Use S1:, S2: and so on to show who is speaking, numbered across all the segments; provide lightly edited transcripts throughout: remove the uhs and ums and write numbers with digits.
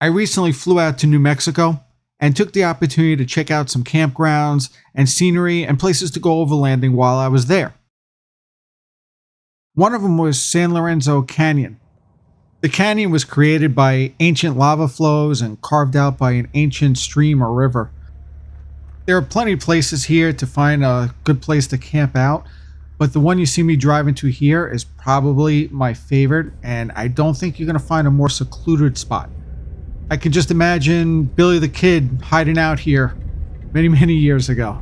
S1: I recently flew out to New Mexico and took the opportunity to check out some campgrounds and scenery and places to go overlanding while I was there. One of them was San Lorenzo Canyon. The canyon was created by ancient lava flows and carved out by an ancient stream or river. There are plenty of places here to find a good place to camp out, but the one you see me driving to here is probably my favorite, and I don't think you're going to find a more secluded spot. I can just imagine Billy the Kid hiding out here many, many years ago.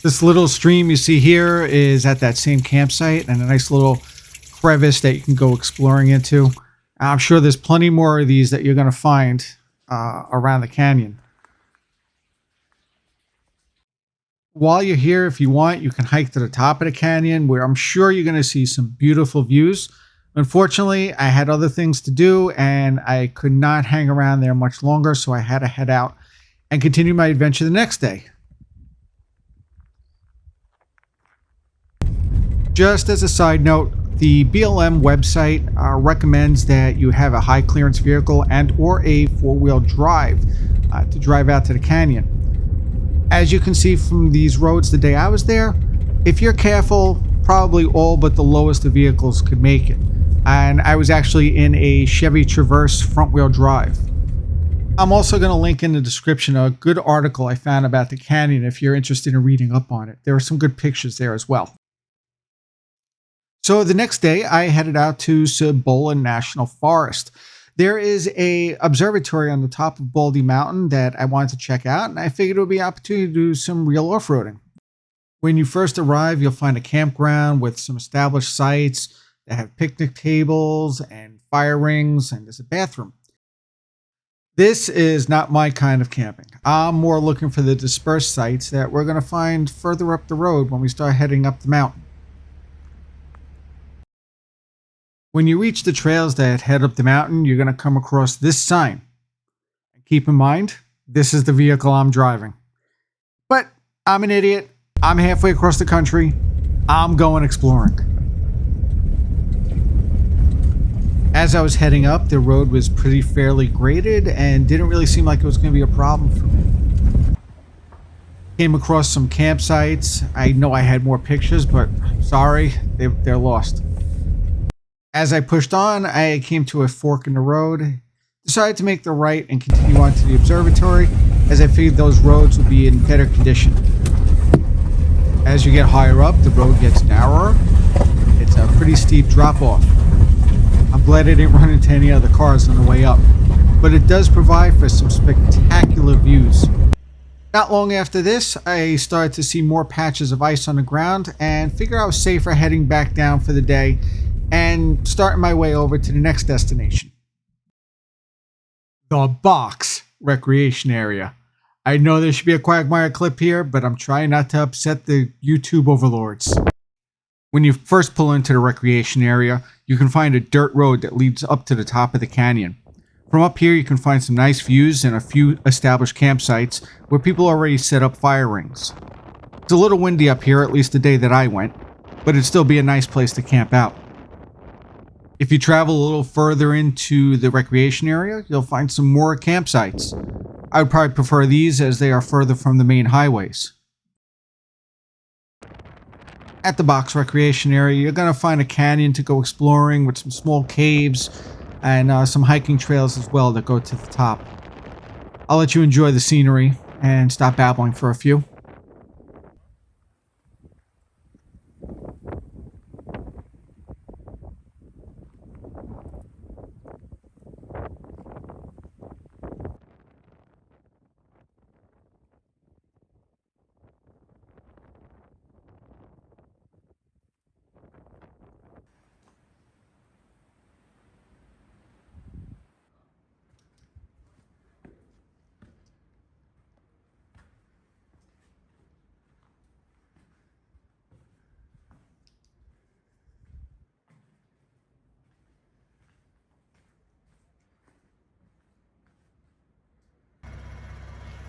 S1: This little stream you see here is at that same campsite and a nice little crevice that you can go exploring into. I'm sure there's plenty more of these that you're going to find around the canyon. While you're here, if you want, you can hike to the top of the canyon where I'm sure you're going to see some beautiful views. Unfortunately, I had other things to do and I could not hang around there much longer, so I had to head out and continue my adventure the next day. Just as a side note, the BLM website recommends that you have a high clearance vehicle and or a four-wheel drive to drive out to the canyon. As you can see from these roads the day I was there, if you're careful, probably all but the lowest of vehicles could make it. And I was actually in a Chevy Traverse front-wheel drive. I'm also going to link in the description a good article I found about the canyon if you're interested in reading up on it. There are some good pictures there as well. So the next day, I headed out to Cibola National Forest. There is a observatory on the top of Baldy Mountain that I wanted to check out, and I figured it would be an opportunity to do some real off-roading. When you first arrive, you'll find a campground with some established sites that have picnic tables and fire rings, and there's a bathroom. This is not my kind of camping. I'm more looking for the dispersed sites that we're going to find further up the road when we start heading up the mountain. When you reach the trails that head up the mountain, you're going to come across this sign. Keep in mind, this is the vehicle I'm driving. But I'm an idiot. I'm halfway across the country. I'm going exploring. As I was heading up, the road was pretty fairly graded and didn't really seem like it was going to be a problem for me. Came across some campsites. I know I had more pictures, but sorry, they're lost. As I pushed on, I came to a fork in the road, decided to make the right and continue on to the observatory, as I figured those roads would be in better condition. As you get higher up, the road gets narrower. It's a pretty steep drop-off. I'm glad I didn't run into any other cars on the way up, but it does provide for some spectacular views. Not long after this, I started to see more patches of ice on the ground and figured I was safer heading back down for the day and starting my way over to the next destination. The Box Recreation Area. I know there should be a Quagmire clip here, but I'm trying not to upset the YouTube overlords. When you first pull into the recreation area, you can find a dirt road that leads up to the top of the canyon. From up here, you can find some nice views and a few established campsites where people already set up fire rings. It's a little windy up here, at least the day that I went, but it'd still be a nice place to camp out. If you travel a little further into the recreation area, you'll find some more campsites. I would probably prefer these as they are further from the main highways. At the Box Recreation Area, you're going to find a canyon to go exploring with some small caves and some hiking trails as well that go to the top. I'll let you enjoy the scenery and stop babbling for a few.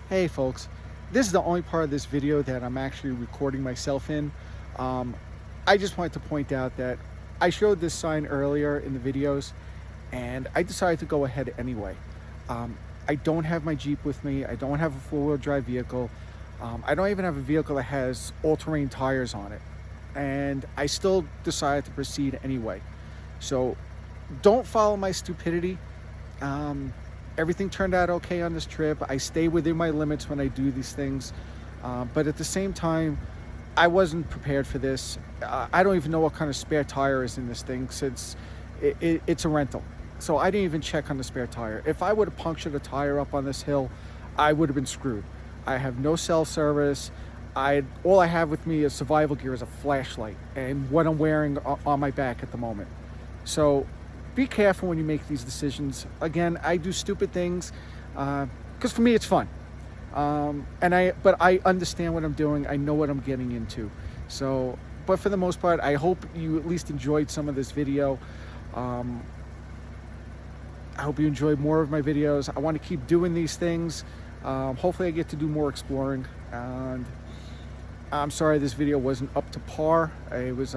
S1: Hey folks, this is the only part of this video that I'm actually recording myself in. I just wanted to point out that I showed this sign earlier in the videos, and I decided to go ahead anyway. I don't have my Jeep with me. I don't have a four-wheel drive vehicle. I don't even have a vehicle that has all-terrain tires on it. And I still decided to proceed anyway. So don't follow my stupidity. Everything turned out okay on this trip. I stay within my limits when I do these things. But at the same time, I wasn't prepared for this. I don't even know what kind of spare tire is in this thing, since it's a rental. So I didn't even check on the spare tire. If I would have punctured a tire up on this hill, I would have been screwed. I have no cell service. All I have with me as survival gear is a flashlight and what I'm wearing on my back at the moment. So be careful when you make these decisions. Again, I do stupid things because for me it's fun. But I understand what I'm doing. I know what I'm getting into. So, but for the most part, I hope you at least enjoyed some of this video. I hope you enjoyed more of my videos. I want to keep doing these things. Hopefully I get to do more exploring. And I'm sorry this video wasn't up to par. It was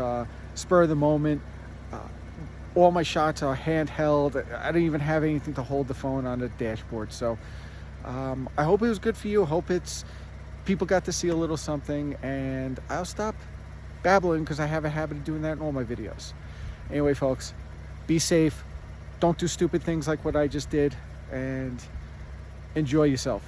S1: spur of the moment. All my shots are handheld. I don't even have anything to hold the phone on the dashboard. So I hope it was good for you. I hope people got to see a little something, and I'll stop babbling because I have a habit of doing that in all my videos. Anyway, folks, be safe. Don't do stupid things like what I just did, and enjoy yourself.